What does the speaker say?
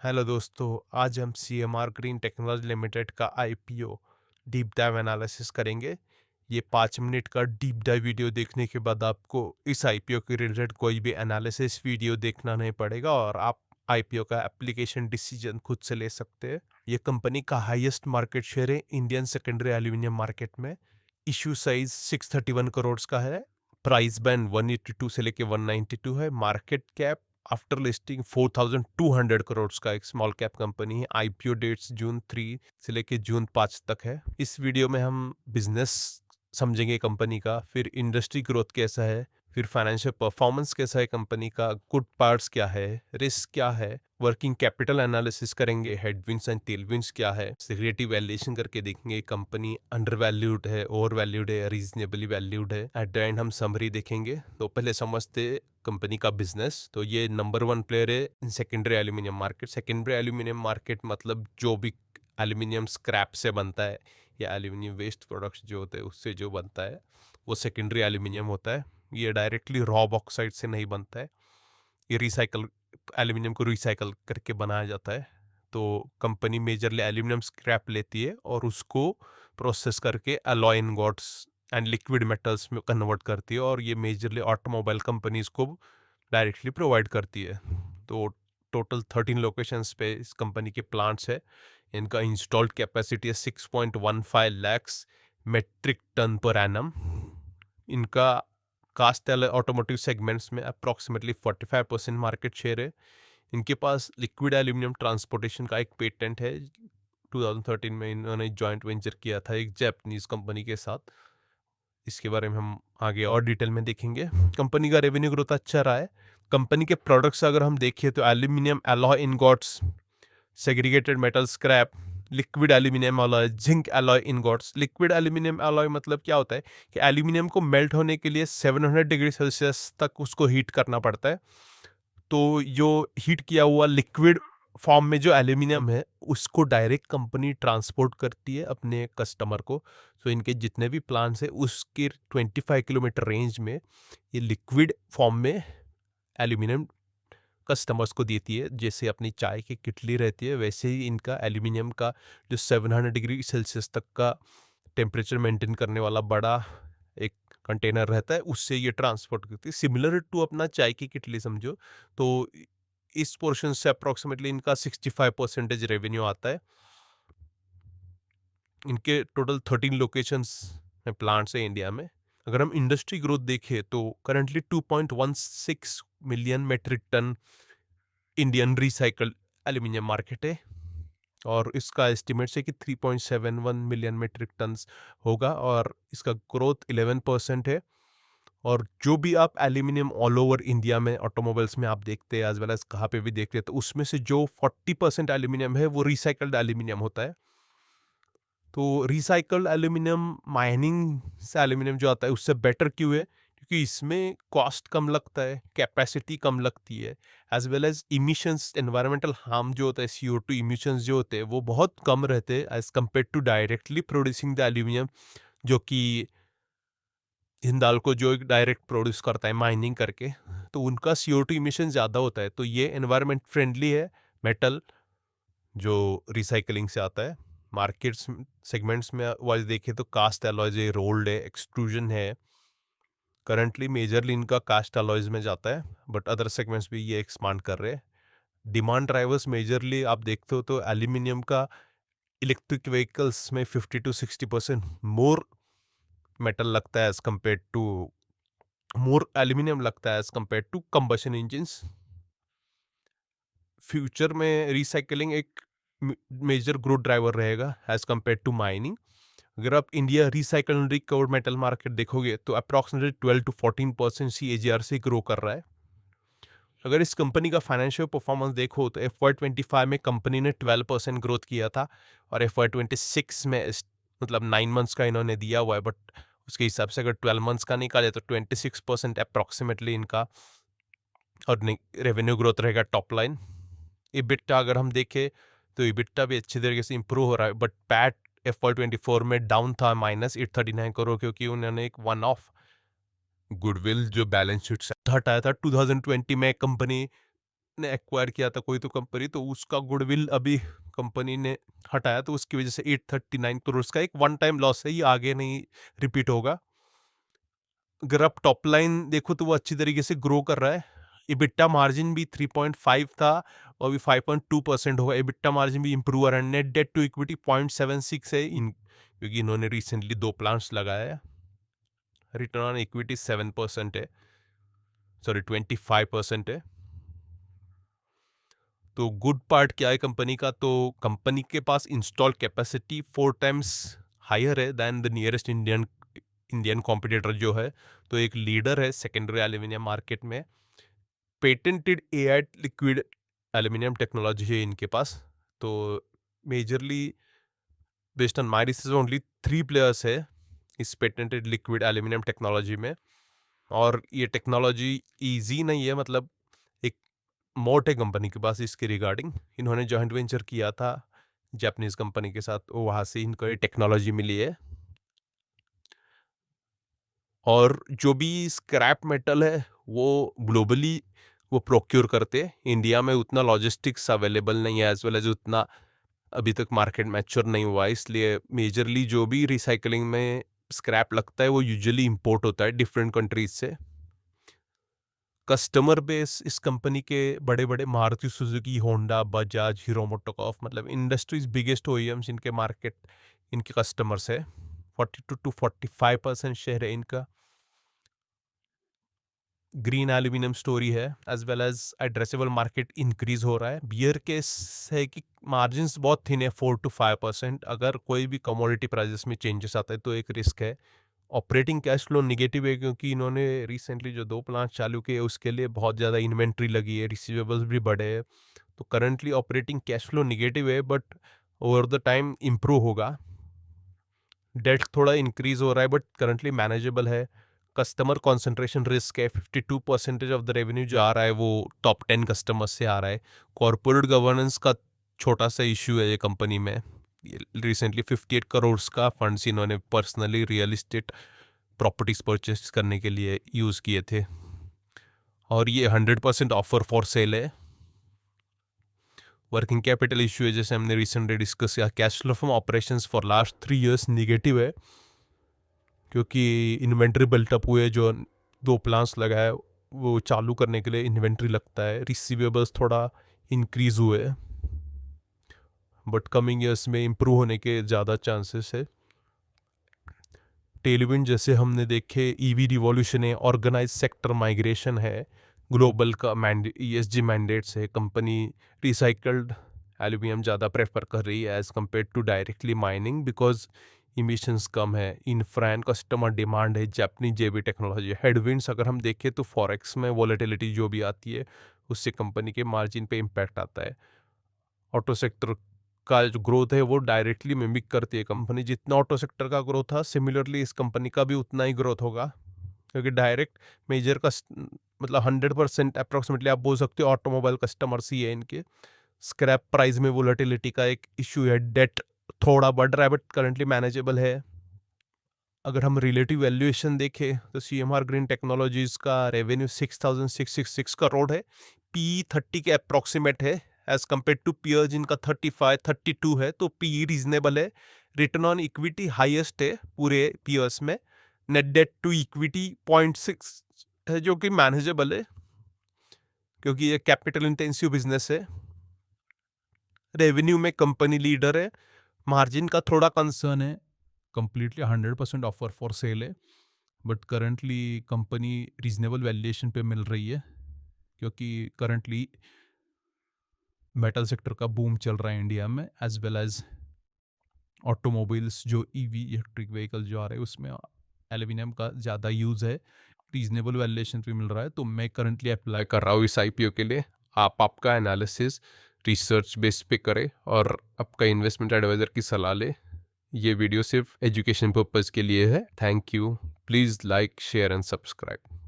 Hello दोस्तों, आज हम सीएमआर ग्रीन टेक्नोलॉजी लिमिटेड का आईपीओ डीप डाइव एनालिसिस करेंगे। ये 5 मिनट का डीप डाइव वीडियो देखने के बाद आपको इस आईपीओ के रिलेटेड कोई भी एनालिसिस वीडियो देखना नहीं पड़ेगा और आप आईपीओ का एप्लीकेशन डिसीजन खुद से ले सकते हैं। ये कंपनी का हाईएस्ट मार्केट शेयर है इंडियन सेकेंडरी एल्यूमिनियम मार्केट में। इशू साइज 631 करोड़ का है। प्राइस बैंड 182 से लेके 192 है। Market cap after listing 4,200 crore का एक स्मॉल कैप कंपनी है। आईपीओ डेट्स जून 3 से लेके जून 5 तक है। इस वीडियो में हम बिजनेस समझेंगे कंपनी का, फिर इंडस्ट्री ग्रोथ कैसा है, फिर फाइनेंशियल परफॉर्मेंस कैसा है कंपनी का, गुड पार्ट्स क्या है, रिस्क क्या है, वर्किंग कैपिटल एनालिसिस करेंगे, हेडविंड्स एंड टेलविंड्स क्या है, सिक्योरिटी वैल्यूएशन करके देखेंगे कंपनी अंडर वैल्यूड है, ओवर वैल्यूड है, रीजनेबली वैल्यूड है। एट द एंड हम समरी देखेंगे। तो पहले समझते कंपनी का बिजनेस। तो ये नंबर 1 प्लेयर है in secondary aluminium market. Secondary aluminium market मतलब जो भी एल्यूमिनियम स्क्रैप से बनता है या एल्यूमिनियम वेस्ट प्रोडक्ट्स जो होते हैं उससे जो बनता है वो सेकेंडरी एल्यूमिनियम होता है। ये डायरेक्टली रॉ बॉक्साइट से नहीं बनता है। ये रिसाइकल एल्यूमिनियम को रिसाइकल करके बनाया जाता है। तो कंपनी मेजरली एल्यूमिनियम स्क्रैप लेती है और उसको प्रोसेस करके alloy ingots and liquid metals में कन्वर्ट करती है और ये मेजरली ऑटोमोबाइल कंपनीज को डायरेक्टली प्रोवाइड करती है। तो टोटल 13 लोकेशंस पे इस कंपनी के प्लांट्स है। इनका इंस्टॉल्ड कैपेसिटी है 6.15 lakhs metric ton per annum. इनका कास्ट ऑटोमोटिव सेगमेंट्स में अप्रॉक्सीमेटली 45% मार्केट शेयर है। इनके पास लिक्विड एल्यूमिनियम ट्रांसपोर्टेशन का एक पेटेंट है। 2013 में इन्होंने जॉइंट वेंचर किया था एक जापानीज कंपनी के साथ। इसके बारे में हम आगे और डिटेल में देखेंगे। कंपनी का रेवेन्यू ग्रोथ अच्छा रहा है। कंपनी के प्रोडक्ट्स अगर हम देखें तो aluminium alloy ingots, segregated metal scrap, liquid aluminium alloy, zinc alloy ingots. Liquid aluminium alloy मतलब क्या होता है कि एल्यूमिनियम को मेल्ट होने के लिए 700 डिग्री सेल्सियस तक उसको हीट करना पड़ता है। तो जो हीट किया हुआ लिक्विड फॉर्म में जो एल्यूमिनियम है उसको डायरेक्ट कंपनी ट्रांसपोर्ट करती है अपने कस्टमर को। सो इनके जितने भी प्लांट्स हैं उसके 25 किलोमीटर रेंज में ये लिक्विड फॉर्म में एल्यूमिनियम कस्टमर्स को देती है। जैसे अपनी चाय की किटली रहती है वैसे ही इनका एल्यूमिनियम का जो 700 डिग्री सेल्सियस तक का टेम्परेचर मेंटेन करने वाला बड़ा एक कंटेनर रहता है, उससे ये ट्रांसपोर्ट करती है। सिमिलर टू अपना चाय की किटली समझो। तो इस पोर्शन से अप्रोक्सीमेटली इनका 65% रेवेन्यू आता है। इनके टोटल 13 लोकेशंस में प्लांट्स है इंडिया में। अगर हम इंडस्ट्री ग्रोथ देखें तो currently 2.16 million metric ton Indian recycled aluminium market है और इसका एस्टिमेट है कि 3.71 मिलियन मेट्रिक टन्स होगा और इसका ग्रोथ 11% है। और जो भी आप एल्यूमिनियम ऑल ओवर इंडिया में ऑटोमोबाइल्स में आप देखते हैं एज वेल एज कहाँ पे भी देखते हैं तो उसमें से जो 40% एल्यूमिनियम है वो रिसाइकल्ड एल्यूमिनियम होता है। तो रिसाइकल्ड एल्यूमिनियम माइनिंग से एल्यूमिनियम जो आता है उससे बेटर क्यों है? क्योंकि इसमें कॉस्ट कम लगता है, कैपेसिटी कम लगती है, as well as emissions, environmental harm जो होता है, CO2 इमिशंस जो होते हैं वो बहुत कम रहते हैं as compare to directly producing the aluminium, जो कि हिंदाल्को जो एक डायरेक्ट प्रोड्यूस करता है माइनिंग करके। तो उनका CO2 इमिशन ज़्यादा होता है। तो ये एनवायरमेंट फ्रेंडली है मेटल जो रिसाइकलिंग से आता है। मार्केट्स सेगमेंट्स में वाइज देखें तो कास्ट अलॉयज है, रोल्ड है, एक्सट्रूजन है। करंटली मेजरली इनका कास्ट अलॉयज में जाता है बट अदर सेगमेंट्स भी ये एक्सपांड कर रहे हैं। डिमांड ड्राइवर्स मेजरली आप देखते हो तो एल्यूमिनियम का इलेक्ट्रिक व्हीकल्स में 50 to 60% मोर मेटल लगता है as compare to, more aluminium लगता है as compare to combustion engines. Future में रिसाइकलिंग एक मेजर ग्रोथ ड्राइवर रहेगा एज कम्पेयर टू माइनिंग। अगर आप India recycle and recovered metal market देखोगे तो अप्रॉक्सीमेटली 12 to 14% CAGR से ग्रो कर रहा है। अगर इस कंपनी का फाइनेंशियल परफॉर्मेंस देखो तो FY25 में कंपनी ने 12% ग्रोथ किया था और FY26 में मतलब 9 मंथ्स का इन्होंने दिया हुआ है बट उसके हिसाब से अगर 12 मंथ्स का निकाले तो 26% अप्रॉक्सीमेटली इनका और रेवेन्यू ग्रोथ रहेगा टॉप लाइन। इबिट्टा अगर हम देखें तो इबिट्टा भी अच्छी तरीके से इंप्रूव हो रहा है बट पैट FY24 में डाउन था -839 करोड़ क्योंकि उन्होंने एक वन ऑफ गुडविल जो बैलेंस शीट से हटाया था 2020 में। कंपनी ने एक्वायर किया था कोई तो कंपनी, तो उसका गुडविल अभी कंपनी ने हटाया, तो उसकी वजह से 839 करोड़ का एक वन टाइम लॉस है, ये आगे नहीं रिपीट होगा। अगर आप टॉप लाइन देखो तो वो अच्छी तरीके से ग्रो कर रहा है। इबिट्टा मार्जिन भी 3.5 था और अभी 5.2% होगा। इबिट्टा मार्जिन भी इंप्रूव हो रहा है। नेट डेट टू इक्विटी 0.76 है, क्योंकि इन्होंने रिसेंटली 2 प्लांट्स लगाया है। रिटर्न ऑन इक्विटी 7% है, सॉरी 25% है। तो गुड पार्ट क्या है कंपनी का, तो कंपनी के पास इंस्टॉल कैपेसिटी 4 टाइम्स हायर है than the nearest Indian competitor जो है, तो एक लीडर है सेकेंडरी एल्यूमिनियम मार्केट में। Patented AI liquid aluminium technology है इनके पास। तो majorly based on my research only 3 players है इस पेटेंटेड लिक्विड एल्यूमिनियम टेक्नोलॉजी में। और ये टेक्नोलॉजी ईजी नहीं है, मतलब एक मोट है कंपनी के पास इसके रिगार्डिंग। इन्होंने जॉइंट वेंचर किया था जापानीज कंपनी के साथ, वहाँ से इनको ये टेक्नोलॉजी मिली है। और जो भी स्क्रैप मेटल है वो ग्लोबली वो प्रोक्योर करते हैं। इंडिया में उतना लॉजिस्टिक्स अवेलेबल नहीं है, एज वेल एज उतना अभी तक मार्केट मैच्योर नहीं हुआ है, इसलिए मेजरली जो भी रिसाइकलिंग में स्क्रैप लगता है वो यूजुअली इंपोर्ट होता है डिफरेंट कंट्रीज से। कस्टमर बेस इस कंपनी के बड़े बड़े मारुति सुजुकी, होंडा, बजाज, हीरो मोटोकॉर्प, मतलब इंडस्ट्रीज बिगेस्ट ओईएम्स इनके मार्केट, इनके कस्टमर्स है। 42 to 45% शेयर है इनका। ग्रीन एल्यूमिनियम स्टोरी है, as well as addressable market increase हो रहा है। बियर केस है कि मार्जिन्स बहुत थिन है, 4 to 5%। अगर कोई भी कमोडिटी प्राइसेस में चेंजेस आता है तो एक रिस्क है। ऑपरेटिंग कैश फ्लो निगेटिव है, क्योंकि इन्होंने रिसेंटली जो 2 प्लांट चालू किए उसके लिए बहुत ज़्यादा इन्वेंट्री लगी है, रिसीवेबल्स भी बढ़े हैं। तो currently operating cash flow negative है, but over the time improve होगा। डेट थोड़ा इंक्रीज हो रहा है बट करंटली मैनेजेबल है। कस्टमर कॉन्सेंट्रेशन रिस्क है, 52% ऑफ द रेवेन्यू जो आ रहा है वो टॉप 10 कस्टमर्स से आ रहा है। कॉर्पोरेट गवर्नेंस का छोटा सा इश्यू है ये कंपनी में। रिसेंटली 58 करोड़ का फंड्स इन्होंने personally real estate properties purchase करने के लिए यूज़ किए थे, और ये 100% ऑफर फॉर सेल है। वर्किंग कैपिटल इश्यू है, जैसे हमने रिसेंटली डिस्कस किया। Cash flow from operations for last 3 years negative है, क्योंकि इन्वेंट्री बिल्टअप हुए, जो 2 प्लांट्स लगाए वो चालू करने के लिए इन्वेंट्री लगता है। रिसीवेबल्स थोड़ा इंक्रीज हुए, बट कमिंग ईयर्स में इम्प्रूव होने के ज़्यादा चांसेस है। टेलविंड जैसे हमने देखे, ईवी रिवॉल्यूशन है, ऑर्गेनाइज सेक्टर माइग्रेशन है, ग्लोबल का ESG मैंडेट्स है। कंपनी रिसाइकल्ड एल्यूमिनियम ज़्यादा प्रेफर कर रही है as compare to directly mining, because emissions कम है। इंफ्रा एंड कस्टमर डिमांड है, जापानी जेबी टेक्नोलॉजी। हेडविंड्स अगर हम देखें तो फॉरेक्स में वॉलेटिलिटी जो भी आती है उससे कंपनी के मार्जिन पे इम्पैक्ट आता है। ऑटो सेक्टर का जो ग्रोथ है वो डायरेक्टली मिमिक करती है कंपनी। जितना ऑटो सेक्टर का ग्रोथ था, सिमिलरली इस कंपनी का भी उतना ही ग्रोथ होगा, क्योंकि डायरेक्ट मेजर का मतलब 100% अप्रोक्सीमेटली आप बोल सकते हो ऑटोमोबाइल कस्टमर्स ही है इनके। स्क्रैप प्राइस में वोलेटिलिटी का एक इशू है। डेट थोड़ा बढ़ रहा है बट करंटली मैनेजेबल है। अगर हम रिलेटिव वैल्यूएशन देखें तो CMR ग्रीन टेक्नोलॉजीज का रेवेन्यू 6,666 करोड़ है। PE 30 के अप्रोक्सीमेट है, एज कम्पेयर टू पीयर जिनका 35-32 है, तो PE रीजनेबल है। रिटर्न ऑन इक्विटी हाईएस्ट है पूरे पीयर्स में। नेट डेट टू इक्विटी 0.6 है, जो कि मैनेजेबल है, क्योंकि ये कैपिटल इंटेंसिव बिजनेस है। रेवेन्यू में कंपनी लीडर है। मार्जिन का थोड़ा कंसर्न है। कंप्लीटली 100% ऑफर फॉर सेल है, but currently company reasonable valuation पे मिल रही है, क्योंकि करंटली मेटल सेक्टर का बूम चल रहा है इंडिया में, एज वेल एज ऑटोमोबाइल्स जो EV इलेक्ट्रिक व्हीकल जो आ रहे हैं उसमें एल्यूमिनियम का ज़्यादा यूज़ है। रीजनेबल वैल्यूएशन पे मिल रहा है, तो मैं करंटली अप्लाई कर रहा हूँ इस IPO के लिए। आप आपका एनालिसिस रिसर्च बेस पे करें और आपका इन्वेस्टमेंट एडवाइज़र की सलाह लें। ये वीडियो सिर्फ एजुकेशन पर्पज़ के लिए है। Thank you. Please like, share and subscribe.